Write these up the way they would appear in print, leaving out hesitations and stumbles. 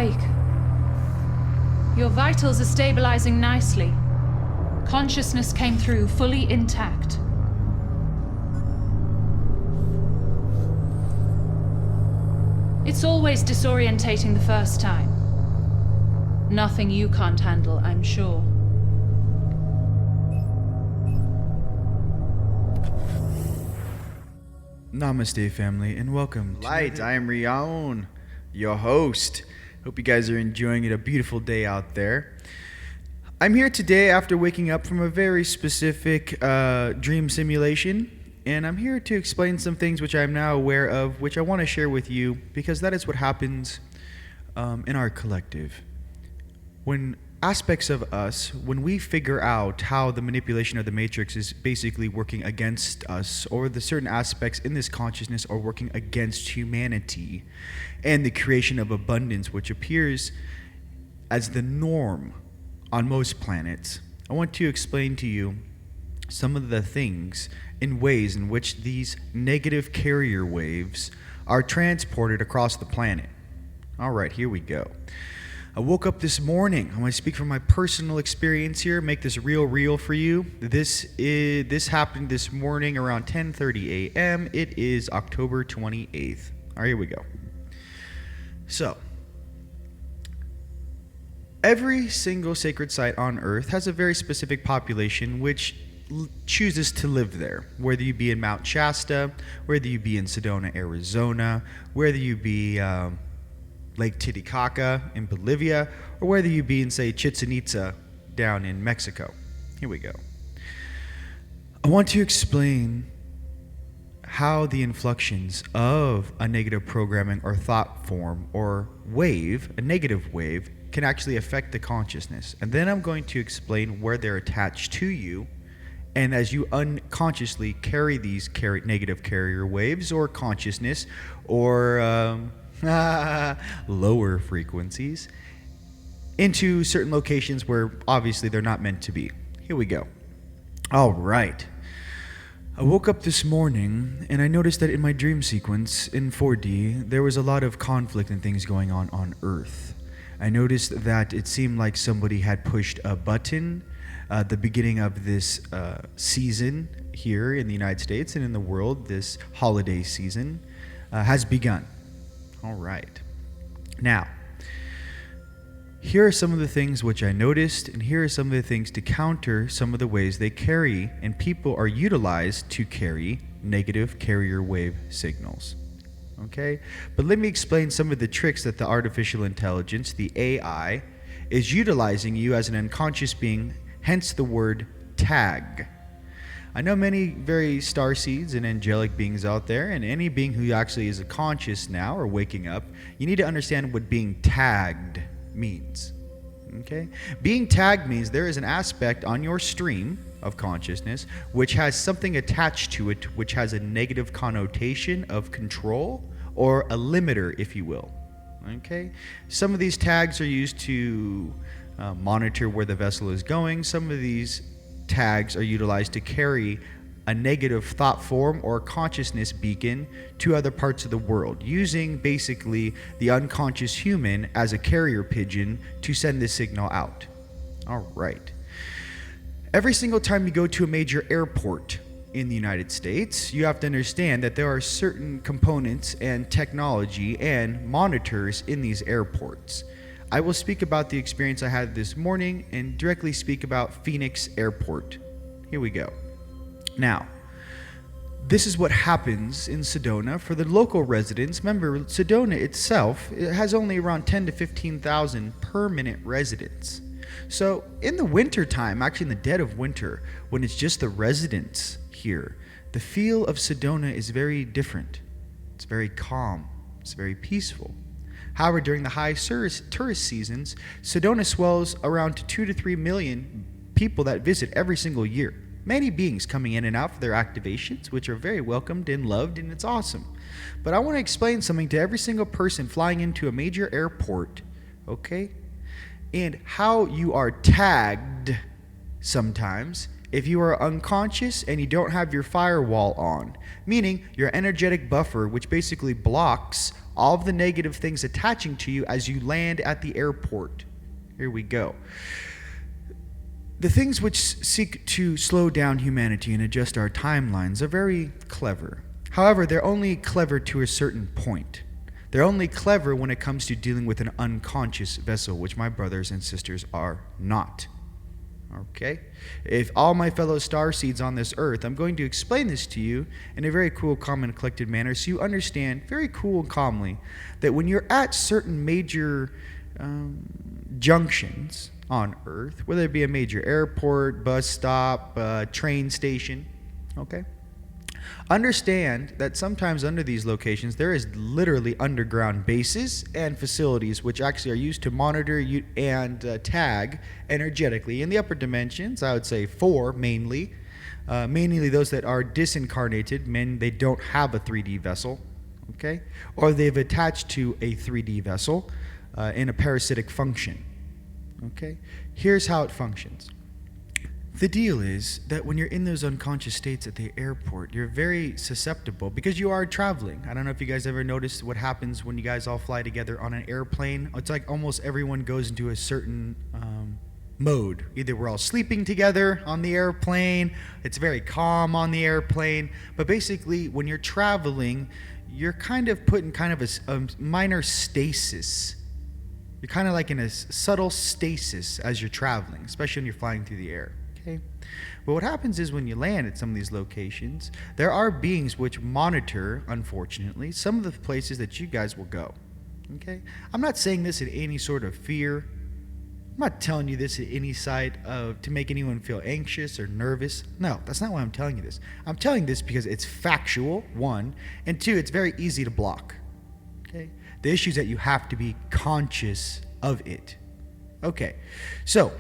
awake. Your vitals are stabilizing nicely. Consciousness came through fully intact. It's always disorientating the first time. Nothing you can't handle, I'm sure. Namaste, family, and welcome to Light. I am Rion, your host. Hope you guys are enjoying it. A beautiful day out there. I'm here today after waking up from a very specific dream simulation, and I'm here to explain some things which I'm now aware of, which I want to share with you, because that is what happens in our collective. When aspects of us, when we figure out how the manipulation of the matrix is basically working against us, or the certain aspects in this consciousness are working against humanity and the creation of abundance, which appears as the norm on most planets, I want to explain to you some of the things in ways in which these negative carrier waves are transported across the planet. All right, here we go. I woke up this morning. I'm going to speak from my personal experience here, make this real for you. This happened this morning around 10:30 a.m. It is October 28th. All right, here we go. So, every single sacred site on Earth has a very specific population which chooses to live there. Whether you be in Mount Shasta, whether you be in Sedona, Arizona, whether you be Lake Titicaca in Bolivia, or whether you be in, say, Chichen Itza down in Mexico. Here we go. I want to explain how the inflections of a negative programming or thought form or wave, a negative wave, can actually affect the consciousness. And then I'm going to explain where they're attached to you, and as you unconsciously carry these negative carrier waves or consciousness or lower frequencies into certain locations where obviously they're not meant to be. Here we go. All right. I woke up this morning and I noticed that in my dream sequence in 4D, there was a lot of conflict and things going on Earth. I noticed that it seemed like somebody had pushed a button. The beginning of this season here in the United States and in the world, this holiday season, has begun. All right. Now, here are some of the things which I noticed, and here are some of the things to counter some of the ways they carry, and people are utilized to carry negative carrier wave signals. Okay? But let me explain some of the tricks that the artificial intelligence, the AI, is utilizing you as an unconscious being, hence the word tag. I know many very starseeds and angelic beings out there, and any being who actually is a conscious now or waking up, you need to understand what being tagged means. Okay? Being tagged means there is an aspect on your stream of consciousness which has something attached to it which has a negative connotation of control or a limiter, if you will. Okay? Some of these tags are used to monitor where the vessel is going. Some of these tags are utilized to carry a negative thought form or consciousness beacon to other parts of the world, using basically the unconscious human as a carrier pigeon to send this signal out. All right. Every single time you go to a major airport in the United States, you have to understand that there are certain components and technology and monitors in these airports. I will speak about the experience I had this morning and directly speak about Phoenix Airport. Here we go. Now, this is what happens in Sedona for the local residents. Remember, Sedona itself, it has only around 10 to 15,000 permanent residents. So in the winter time, actually in the dead of winter, when it's just the residents here, the feel of Sedona is very different. It's very calm. It's very peaceful. However, during the high tourist seasons, Sedona swells around to 2 to 3 million people that visit every single year. Many beings coming in and out for their activations, which are very welcomed and loved, and it's awesome. But I want to explain something to every single person flying into a major airport, okay? And how you are tagged sometimes if you are unconscious and you don't have your firewall on, meaning your energetic buffer, which basically blocks all of the negative things attaching to you as you land at the airport. Here we go. The things which seek to slow down humanity and adjust our timelines are very clever. However, they're only clever to a certain point. They're only clever when it comes to dealing with an unconscious vessel, which my brothers and sisters are not. Okay? If all my fellow starseeds on this earth, I'm going to explain this to you in a very cool, calm, and collected manner so you understand very cool and calmly that when you're at certain major junctions on Earth, whether it be a major airport, bus stop, train station, okay? Understand that sometimes under these locations there is literally underground bases and facilities which actually are used to monitor you and tag energetically in the upper dimensions. I would say 4 mainly. Mainly those that are disincarnated, men they don't have a 3D vessel, okay? Or they've attached to a 3D vessel in a parasitic function. Okay, here's how it functions. The deal is that when you're in those unconscious states at the airport, you're very susceptible because you are traveling. I don't know if you guys ever noticed what happens when you guys all fly together on an airplane. It's like almost everyone goes into a certain mode. Either we're all sleeping together on the airplane, it's very calm on the airplane, but basically when you're traveling, you're kind of put in kind of a minor stasis. You're kind of like in a subtle stasis as you're traveling, especially when you're flying through the air, okay? But what happens is when you land at some of these locations, there are beings which monitor, unfortunately, some of the places that you guys will go, okay? I'm not saying this in any sort of fear. I'm not telling you this at any side to make anyone feel anxious or nervous. No, that's not why I'm telling you this. I'm telling this because it's factual, 1, and 2, it's very easy to block, okay? The issue is that you have to be conscious of it. Okay, so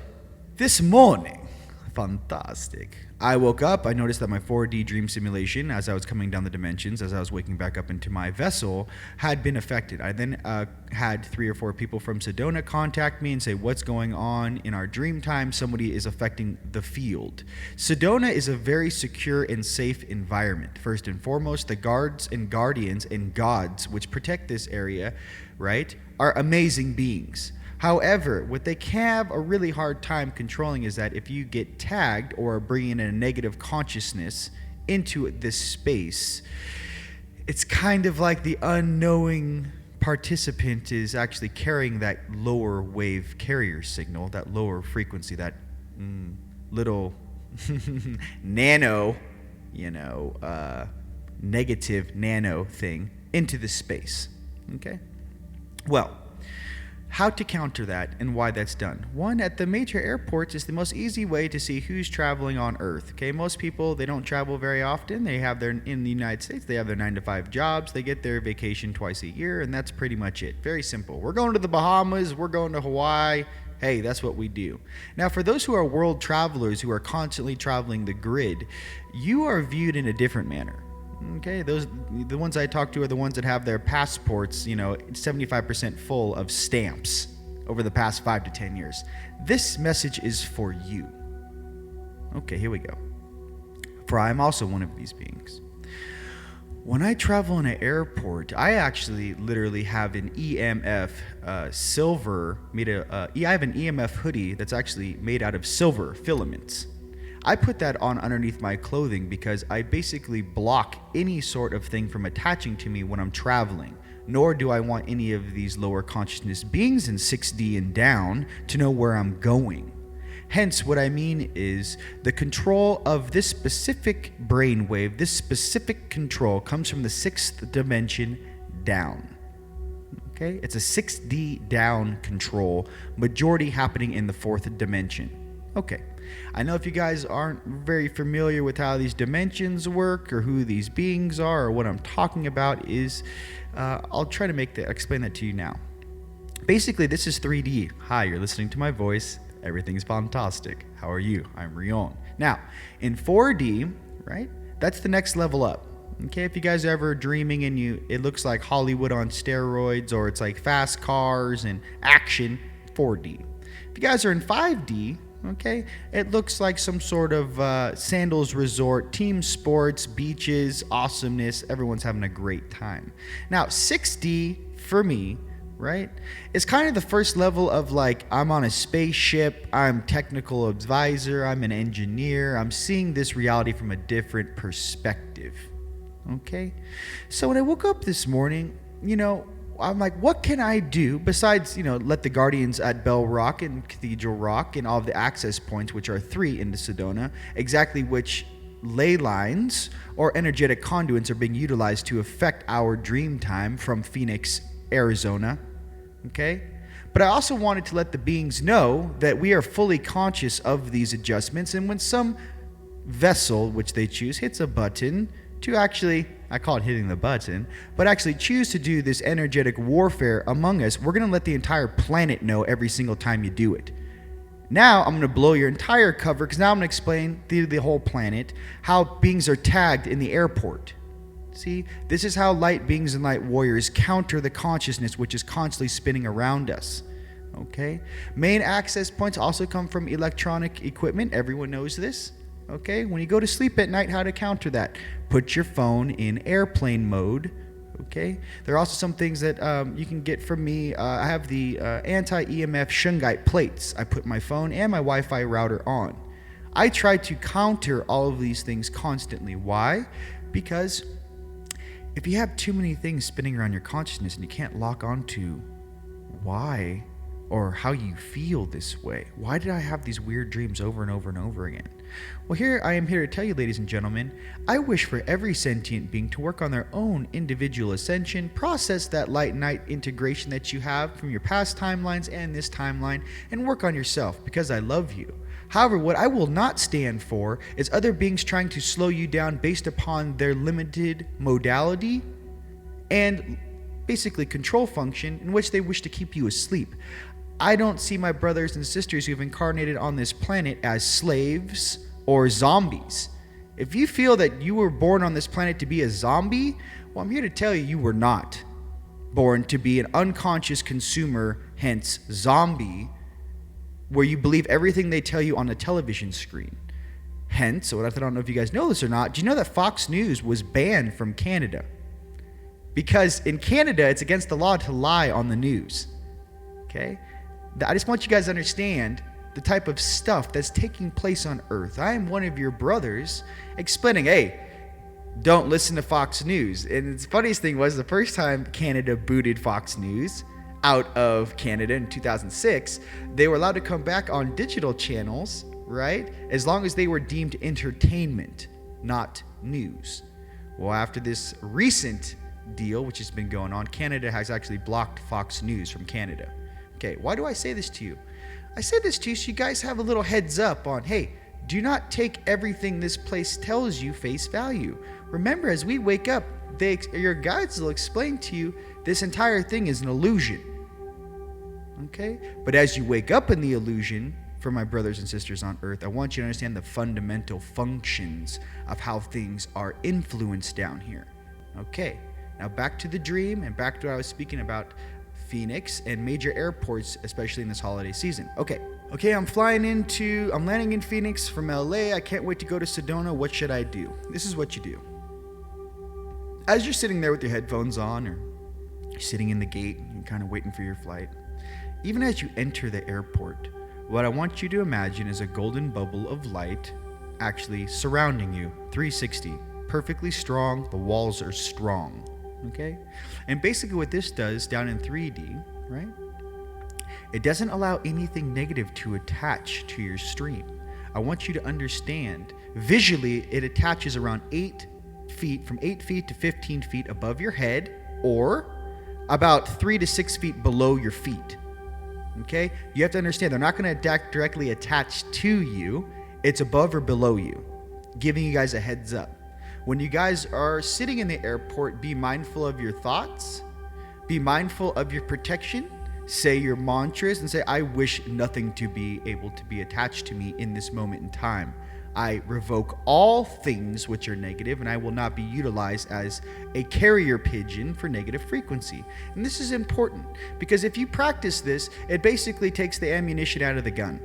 this morning, fantastic. I woke up, I noticed that my 4D dream simulation, as I was coming down the dimensions, as I was waking back up into my vessel, had been affected. I then had 3 or 4 people from Sedona contact me and say, what's going on in our dream time? Somebody is affecting the field. Sedona is a very secure and safe environment. First and foremost, the guards and guardians and gods which protect this area, right, are amazing beings. However, what they have a really hard time controlling is that if you get tagged or bringing in a negative consciousness into this space, it's kind of like the unknowing participant is actually carrying that lower wave carrier signal, that lower frequency, that little nano, negative nano thing into the space, okay? Well, how to counter that and why that's done. 1, at the major airports is the most easy way to see who's traveling on Earth. Okay, most people, they don't travel very often. They have in the United States, they have their 9-to-5 jobs. They get their vacation twice a year, and that's pretty much it. Very simple. We're going to the Bahamas. We're going to Hawaii. Hey, that's what we do. Now, for those who are world travelers who are constantly traveling the grid, you are viewed in a different manner. Okay, the ones I talk to are the ones that have their passports, 75% full of stamps over the past 5 to 10 years. This message is for you. Okay, here we go. For I am also one of these beings. When I travel in an airport, I actually literally have an EMF silver I have an EMF hoodie that's actually made out of silver filaments. I put that on underneath my clothing because I basically block any sort of thing from attaching to me when I'm traveling. Nor do I want any of these lower consciousness beings in 6D and down to know where I'm going. Hence, what I mean is the control of this specific brainwave, this specific control comes from the 6th dimension down. Okay? It's a 6D down control, majority happening in the 4th dimension. Okay. I know if you guys aren't very familiar with how these dimensions work or who these beings are or what I'm talking about is, I'll try to explain that to you now. Basically, this is 3D. Hi, you're listening to my voice. Everything's fantastic. How are you? I'm Rion. Now, in 4D, right, that's the next level up. Okay, if you guys are ever dreaming and it looks like Hollywood on steroids or it's like fast cars and action, 4D. If you guys are in 5D, Okay, it looks like some sort of sandals resort, team sports, beaches, awesomeness. Everyone's having a great time. Now, 6D for me, right, is kind of the first level of like, I'm on a spaceship, I'm technical advisor, I'm an engineer, I'm seeing this reality from a different perspective. Okay, so when I woke up this morning, I'm like, what can I do besides, let the guardians at Bell Rock and Cathedral Rock and all of the access points, which are 3 into Sedona, exactly which ley lines or energetic conduits are being utilized to affect our dream time from Phoenix, Arizona. Okay? But I also wanted to let the beings know that we are fully conscious of these adjustments, and when some vessel, which they choose, hits a button to actually, I call it hitting the button, but actually choose to do this energetic warfare among us, we're going to let the entire planet know every single time you do it. Now I'm going to blow your entire cover, because now I'm going to explain through the whole planet how beings are tagged in the airport. See, this is how light beings and light warriors counter the consciousness which is constantly spinning around us. Okay? Main access points also come from electronic equipment. Everyone knows this. Okay, when you go to sleep at night, how to counter that? Put your phone in airplane mode. Okay, there are also some things that you can get from me. I have the anti-EMF shungite plates. I put my phone and my Wi-Fi router on. I try to counter all of these things constantly. Why? Because if you have too many things spinning around your consciousness and you can't lock onto why or how you feel this way. Why did I have these weird dreams over and over and over again? Well, I am here to tell you, ladies and gentlemen, I wish for every sentient being to work on their own individual ascension, process that light-night integration that you have from your past timelines and this timeline, and work on yourself, because I love you. However, what I will not stand for is other beings trying to slow you down based upon their limited modality and basically control function in which they wish to keep you asleep. I don't see my brothers and sisters who've incarnated on this planet as slaves or zombies. If you feel that you were born on this planet to be a zombie, well, I'm here to tell you were not born to be an unconscious consumer, hence zombie, where you believe everything they tell you on a television screen. Hence, I don't know if you guys know this or not, do you know that Fox News was banned from Canada? Because in Canada, it's against the law to lie on the news. Okay? I just want you guys to understand the type of stuff that's taking place on Earth. I am one of your brothers explaining, hey, don't listen to Fox News. And the funniest thing was the first time Canada booted Fox News out of Canada in 2006, they were allowed to come back on digital channels, right? As long as they were deemed entertainment, not news. Well, after this recent deal, which has been going on, Canada has actually blocked Fox News from Canada. Okay, why do I say this to you? I say this to you so you guys have a little heads up on, hey, do not take everything this place tells you face value. Remember, as we wake up, your guides will explain to you this entire thing is an illusion. Okay? But as you wake up in the illusion, for my brothers and sisters on Earth, I want you to understand the fundamental functions of how things are influenced down here. Okay, now back to the dream and back to what I was speaking about Phoenix and major airports, especially in this holiday season. Okay, I'm landing in Phoenix from LA. I can't wait to go to Sedona. What should I do? This is what you do. As you're sitting there with your headphones on, or you're sitting in the gate and kind of waiting for your flight, even as you enter the airport, what I want you to imagine is a golden bubble of light actually surrounding you, 360, perfectly strong. The walls are strong. Okay? And basically what this does down in 3D, right? It doesn't allow anything negative to attach to your stream. I want you to understand, visually, it attaches around 8 feet, from 8 feet to 15 feet above your head, or about 3 to 6 feet below your feet. Okay? You have to understand, they're not going to directly attach to you. It's above or below you, giving you guys a heads up. When you guys are sitting in the airport, be mindful of your thoughts. Be mindful of your protection. Say your mantras and say, I wish nothing to be able to be attached to me in this moment in time. I revoke all things which are negative, and I will not be utilized as a carrier pigeon for negative frequency. And this is important, because if you practice this, it basically takes the ammunition out of the gun.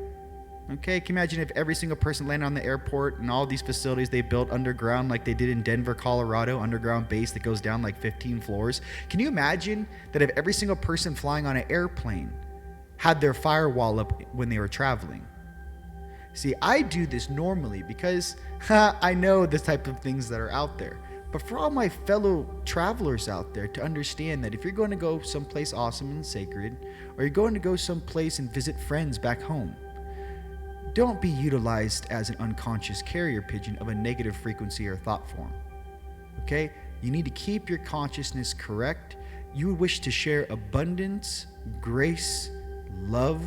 Okay, can you imagine if every single person landed on the airport and all these facilities they built underground like they did in Denver, Colorado, underground base that goes down like 15 floors? Can you imagine that if every single person flying on an airplane had their firewall up when they were traveling? See, I do this normally because I know the type of things that are out there. But for all my fellow travelers out there to understand that if you're going to go someplace awesome and sacred, or you're going to go someplace and visit friends back home, don't be utilized as an unconscious carrier pigeon of a negative frequency or thought form. Okay? You need to keep your consciousness correct. You would wish to share abundance, grace, love,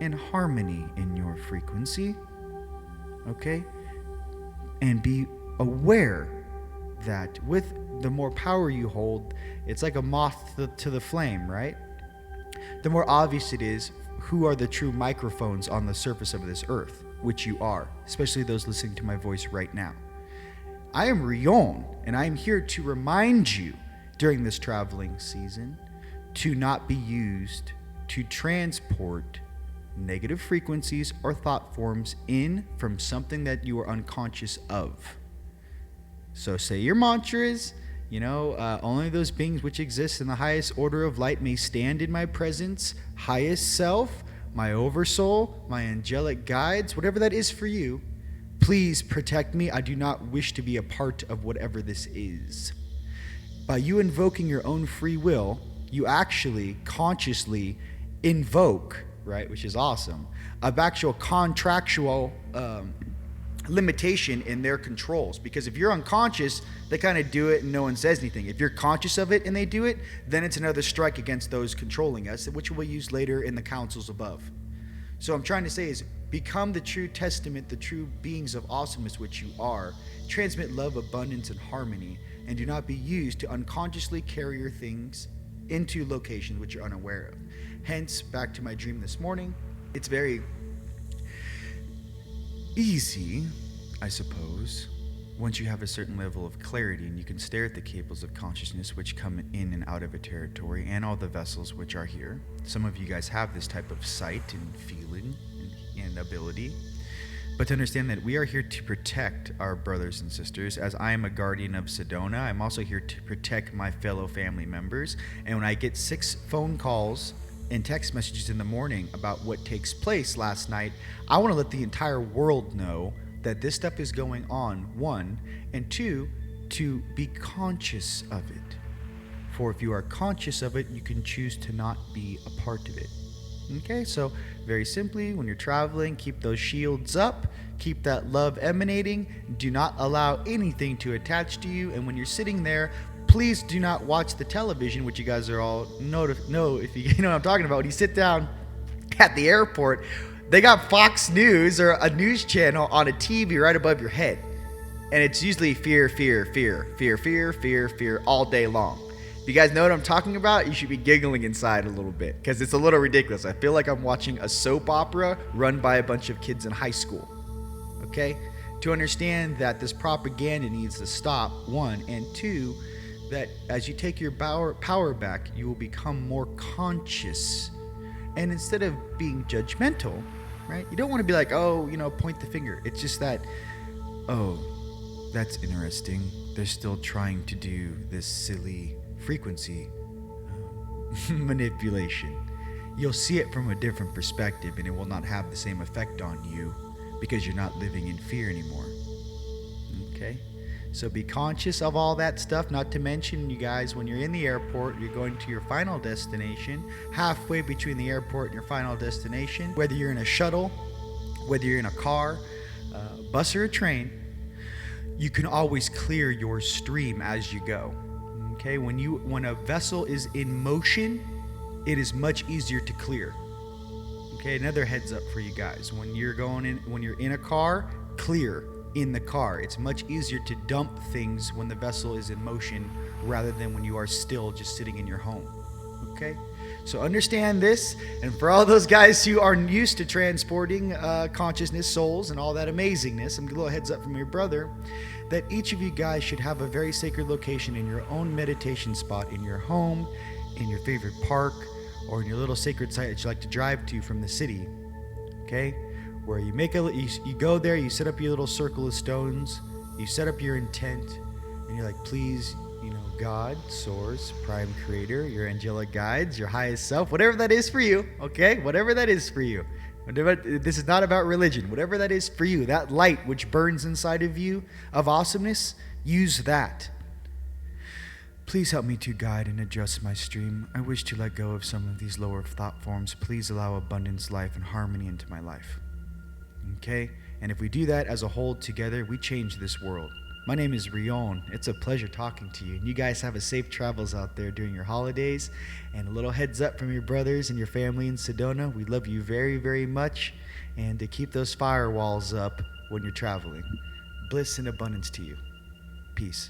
and harmony in your frequency. Okay? And be aware that with the more power you hold, it's like a moth to the flame, right? The more obvious it is who are the true microphones on the surface of this earth, which you are, especially those listening to my voice right now. I am Rion, and I am here to remind you during this traveling season to not be used to transport negative frequencies or thought forms in from something that you are unconscious of. So say your mantras, only those beings which exist in the highest order of light may stand in my presence, highest self, my oversoul, my angelic guides, whatever that is for you. Please protect me. I do not wish to be a part of whatever this is. By you invoking your own free will, you actually consciously invoke, right, which is awesome, of actual contractual limitation in their controls. Because if you're unconscious, they kind of do it and no one says anything. If you're conscious of it and they do it, then it's another strike against those controlling us, which we'll use later in the councils above. So I'm trying to say is become the true testament, the true beings of awesomeness which you are. Transmit love, abundance, and harmony, and do not be used to unconsciously carry your things into locations which you're unaware of. Hence, back to my dream this morning, it's very easy, I suppose, once you have a certain level of clarity and you can stare at the cables of consciousness which come in and out of a territory and all the vessels which are here. Some of you guys have this type of sight and feeling and ability. But to understand that we are here to protect our brothers and sisters. As I am a guardian of Sedona, I'm also here to protect my fellow family members. And when I get 6 phone calls and text messages in the morning about what takes place last night, I want to let the entire world know that this stuff is going on, 1, and 2, to be conscious of it. For if you are conscious of it, you can choose to not be a part of it. Okay, so very simply, when you're traveling, keep those shields up, keep that love emanating, do not allow anything to attach to you, and when you're sitting there, please do not watch the television, which you guys are all know if you know what I'm talking about. When you sit down at the airport, they got Fox News or a news channel on a TV right above your head. And it's usually fear, fear, fear, fear, fear, fear, fear all day long. If you guys know what I'm talking about, you should be giggling inside a little bit because it's a little ridiculous. I feel like I'm watching a soap opera run by a bunch of kids in high school. Okay? To understand that this propaganda needs to stop, 1, and 2, that as you take your power back, you will become more conscious. And instead of being judgmental, right? You don't want to be like, point the finger. It's just that, that's interesting. They're still trying to do this silly frequency manipulation. You'll see it from a different perspective and it will not have the same effect on you because you're not living in fear anymore. Okay? So be conscious of all that stuff, not to mention, you guys, when you're in the airport, you're going to your final destination, halfway between the airport and your final destination, whether you're in a shuttle, whether you're in a car, bus or a train, you can always clear your stream as you go. Okay, when a vessel is in motion, it is much easier to clear. Okay, another heads up for you guys. When you're in a car, clear in the car. It's much easier to dump things when the vessel is in motion rather than when you are still just sitting in your home. Okay? So understand this, and for all those guys who are used to transporting consciousness, souls, and all that amazingness, I'm gonna give a little heads up from your brother, that each of you guys should have a very sacred location in your own meditation spot, in your home, in your favorite park, or in your little sacred site that you like to drive to from the city, okay? where you go there, you set up your little circle of stones, you set up your intent, and you're like, please, God, Source, Prime Creator, your angelic guides, your highest self, whatever that is for you, okay? Whatever that is for you. This is not about religion. Whatever that is for you, that light which burns inside of you of awesomeness, use that. Please help me to guide and adjust my stream. I wish to let go of some of these lower thought forms. Please allow abundance, life, and harmony into my life. Okay? And if we do that as a whole together, we change this world. My name is Rion. It's a pleasure talking to you. And you guys have a safe travels out there during your holidays. And a little heads up from your brothers and your family in Sedona. We love you very, very much. And to keep those firewalls up when you're traveling. Bliss and abundance to you. Peace.